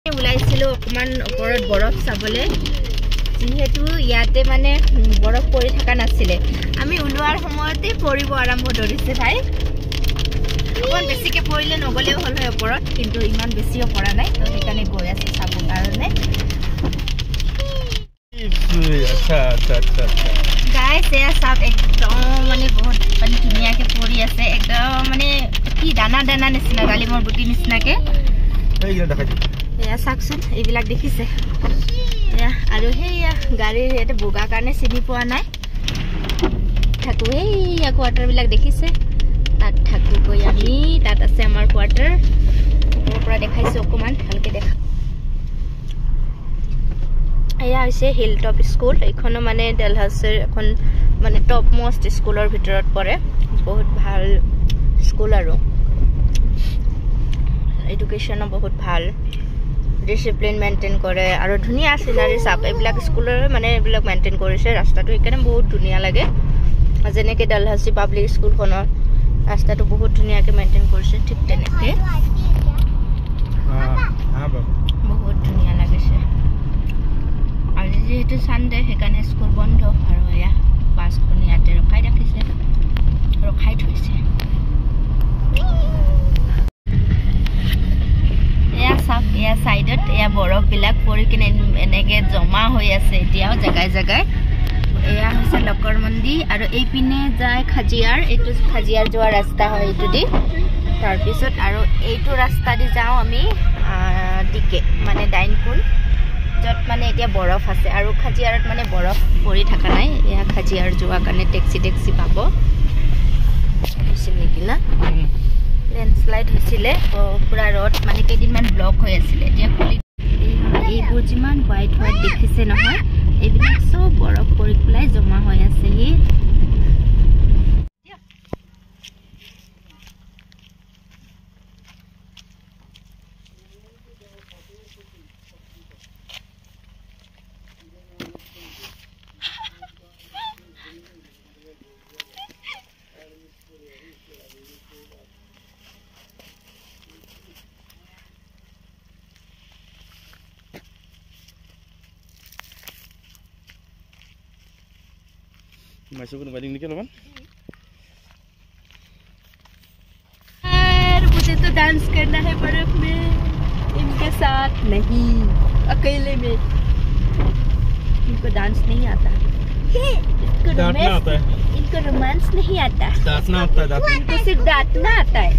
ওলাইছিলো অকমান ওপৰত বৰফ চাবলে যেহেতু ইয়াতে মানে বৰফ পৰি থকা নাছিলে আমি ওলোৱাৰ সময়তে পৰিব আৰম্ভ কৰিছে ভাই অকমান বেছিকে পৰিলে নগলেও হল হয় ওপৰত কিন্তু ইমান বেছিও পৰা নাই তো সেইকাৰণে গৈ আছে চাব কাৰণে আচ্ছা আচ্ছা আচ্ছা গাইস এয়া সব একদম মানে বহুত পানী ধুনীয়াকে পৰি আছে একদম মানে কি দানা দানা নিচিনা ডালিমৰ গুটি নিচিনাকে এইয়া দেখাই এয়া চাকচোন এইবিলাক দেখিছে এয়া আৰু হেয়া গাড়ীৰ এটা বগা কাৰণে চিনি পোৱা নাই থাকো এইয়া কোৱাৰ্টাৰ বিলাক দেখিছে তাত থাকো গৈ আমি তাত আছে আমাৰ কোৱাৰ্টাৰ ওপৰৰ পৰা দেখাইছো অকমান ভালকে দেখা এয়া হৈছে হিলটপ স্কুল এইখনো মানে ডেলহাউছৰ এখন মানে টপ মোষ্ট স্কুলৰ ভিতৰত পৰে বহুত ভাল স্কুল আৰু এডুকেশ্যনো বহুত ভাল ডিসিপ্লিন মেইনটেইন কৰে আৰু ধুনীয়া সিনাৰি সাপ এইবিলাক স্কুলৰ মানে এইবিলাক মেইনটেইন কৰিছে ৰাস্তাটো একেনে বহুত ধুনীয়া লাগে যেনেকৈ ডেলহাউছি পাব্লিক স্কুলখনৰ ৰাস্তাটো বহুত ধুনীয়াকৈ মেইনটেইন কৰিছে ঠিক তেনেকৈ বহুত ধুনীয়া লাগিছে আজি যেহেতু সানডে সেইকাৰণে স্কুল বন্ধ আৰু এয়া বাছখন ইয়াতে ৰখাই ৰাখিছে ৰখাই থৈছে এয়া সব এয়া সাইডত এয়া বৰফ বিলাক পৰি কিনে এনেকে জমা হৈ আছে এতিয়াও জাগাই জাগাই এয়া হৈছে লকৰ মন্দি আৰু এই পিনে যায় খাজিয়াৰ এইটো খাজিয়াৰ যোৱা ৰাস্তা হয় এইটো দি তাৰ পিছত আৰু এইটো ৰাস্তা দি যাওঁ আমি দিকে মানে ডাইনকুল যত মানে এতিয়া বৰফ আছে আৰু খাজিয়াৰত মানে বৰফ পৰি থকা নাই এয়া খাজিয়াৰ যোৱা কাৰণে টেক্সি পাব নেকি না লেণ্ডস্লাইড হৈছিলে পুৰা ৰড মানে কেইদিনমান ব্লক হৈ আছিলে এতিয়া খুলি এইবোৰ যিমান হোৱাইট হোৱাইট দেখিছে নহয় এইবিলাক চব বৰফ পৰি পেলাই জমা হৈ আছেহি माइसो को वेडिंग निकल मन यार मुझे तो डांस करना है बर्फ में इनके साथ नहीं अकेले में इनको डांस नहीं आता इनको रोमांस नहीं आता डांसना आता है इनको सिर्फ डांटना आता है